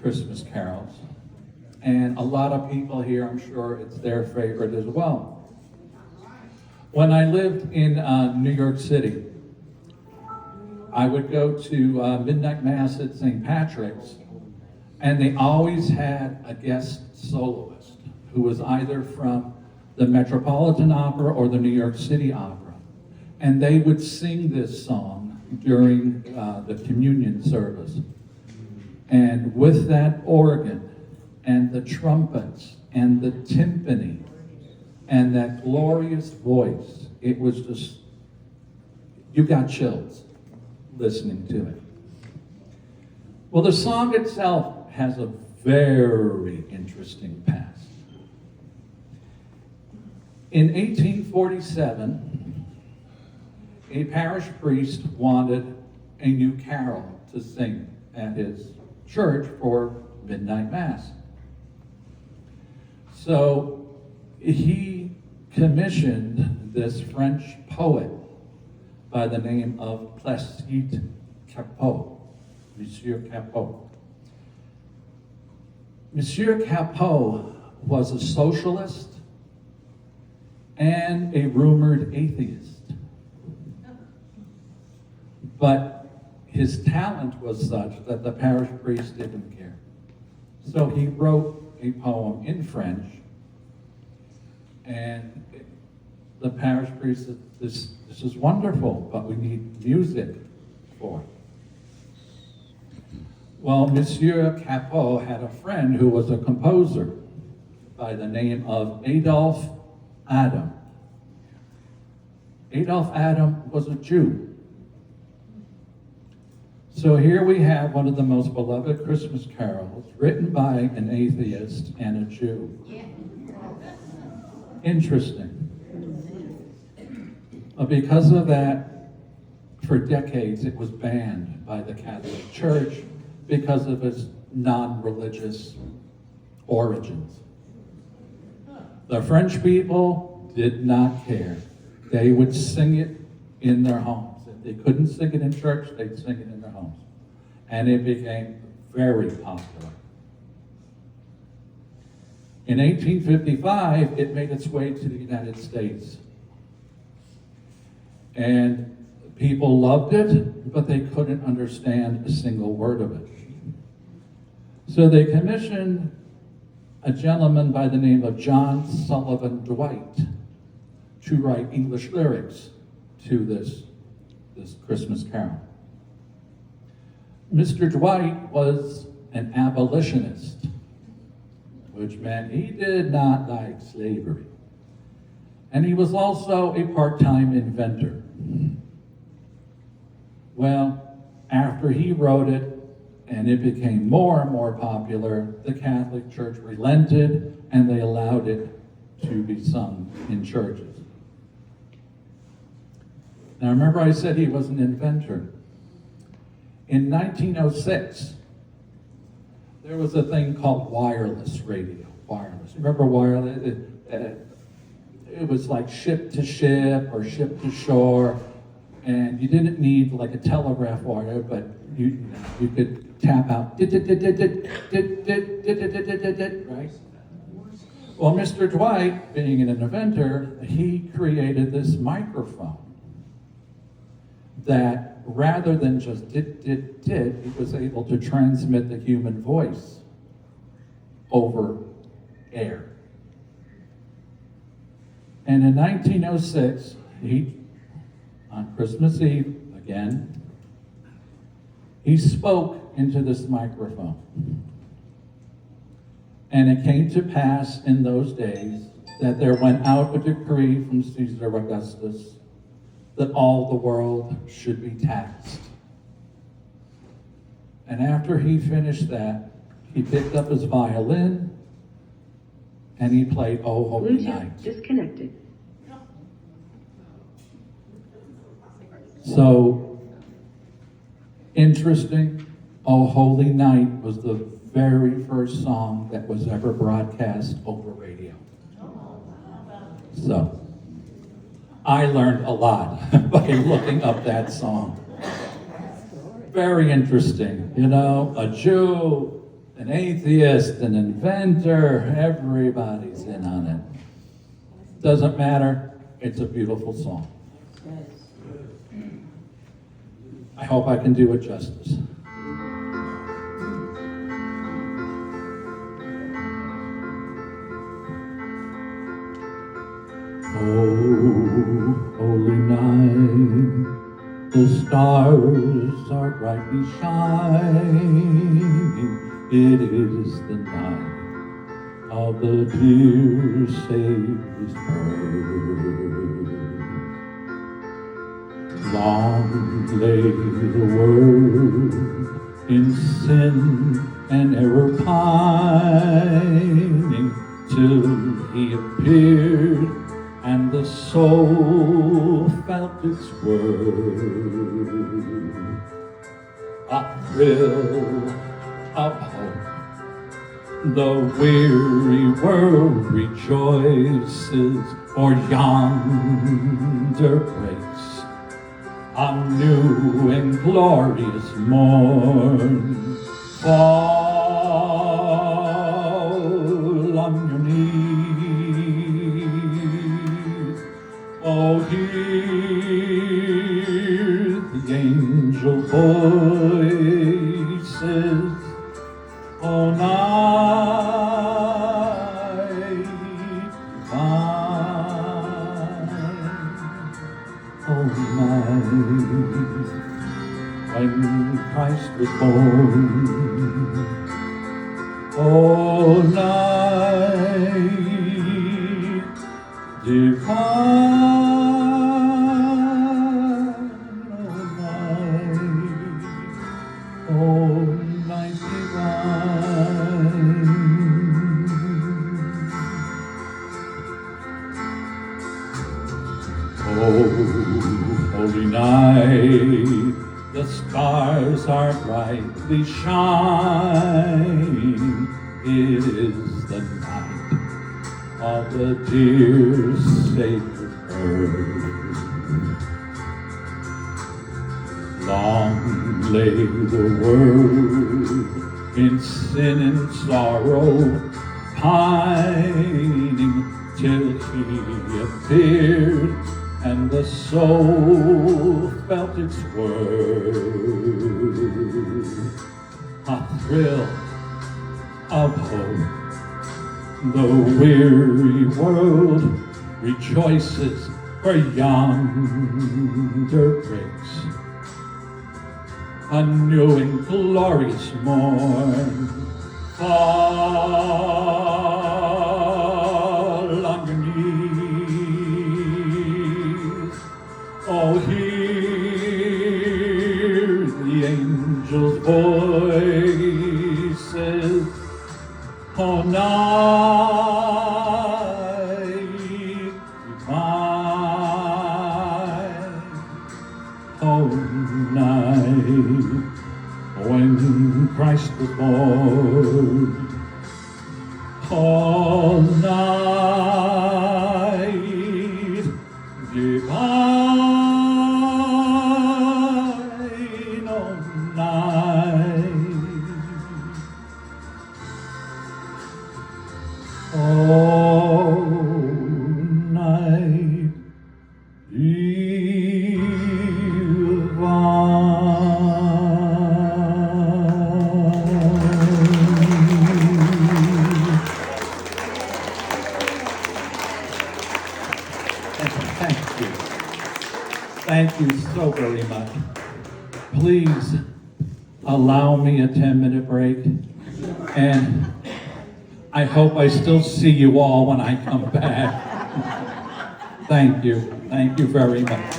Christmas carols. And a lot of people here, I'm sure it's their favorite as well. When I lived in New York City, I would go to midnight mass at St. Patrick's, and they always had a guest soloist who was either from the Metropolitan Opera or the New York City Opera. And they would sing this song during the communion service. And with that organ and the trumpets and the timpani and that glorious voice, it was just, you got chills listening to it. Well, the song itself has a very interesting past. In 1847, a parish priest wanted a new carol to sing at his church for midnight mass. So he commissioned this French poet by the name of Placide Cappeau, Monsieur Cappeau. Monsieur Cappeau was a socialist and a rumored atheist. But his talent was such that the parish priest didn't care. So he wrote a poem in French, and the parish priest said, this is wonderful, but we need music for it. Well, Monsieur Cappeau had a friend who was a composer by the name of Adolphe Adam. Adolphe Adam was a Jew. So here we have one of the most beloved Christmas carols written by an atheist and a Jew. Interesting. Because of that, for decades it was banned by the Catholic Church because of its non-religious origins. The French people did not care. They would sing it in their homes. If they couldn't sing it in church, they'd sing it in their homes. And it became very popular. In 1855, it made its way to the United States. And people loved it, but they couldn't understand a single word of it. So they commissioned a gentleman by the name of John Sullivan Dwight to write English lyrics to this Christmas carol. Mr. Dwight was an abolitionist, which meant he did not like slavery. And he was also a part-time inventor. Well, after he wrote it, and it became more and more popular, the Catholic Church relented, and they allowed it to be sung in churches. Now remember I said he was an inventor. In 1906, there was a thing called wireless radio. Wireless. Remember wireless? It was like ship to ship or ship to shore, and you didn't need like a telegraph wire, but you could tap out, right? Well, Mr. Dwight, being an inventor, he created this microphone that rather than just he was able to transmit the human voice over air. And in 1906, on Christmas Eve, again, he spoke into this microphone. And it came to pass in those days that there went out a decree from Caesar Augustus that all the world should be taxed. And after he finished that, he picked up his violin and he played "O Holy Night." Disconnected. So, interesting, "O Holy Night" was the very first song that was ever broadcast over radio. So, I learned a lot by looking up that song. Very interesting, you know, a Jew an atheist, an inventor, everybody's in on it. Doesn't matter, it's a beautiful song. I hope I can do it justice. Oh, holy night, the stars are brightly shining. It is the night of the dear Savior's birth. Long lay the world in sin and error pining, till he appeared and the soul felt its worth. A thrill of hope, the weary world rejoices, for yonder breaks a new and glorious morn. Fall on your knees, oh, hear the angel voices, oh, night divine, oh, night when Christ was born, oh, night divine, oh, night divine. Oh, holy night, the stars are brightly shining. It is the night of the dear Savior's birth. Long lay the world in sin and sorrow pining, till he appeared and the soul felt its worth. A thrill of hope, the weary world rejoices, for yonder breaks a new and glorious morn. Fall on your knees, oh, hear the angels' voices, oh, night divine, oh, night when Christ was born, all night divine, all night, all night Thank you. Thank you so very much. Please allow me a 10-minute break. And I hope I still see you all when I come back. Thank you. Thank you very much.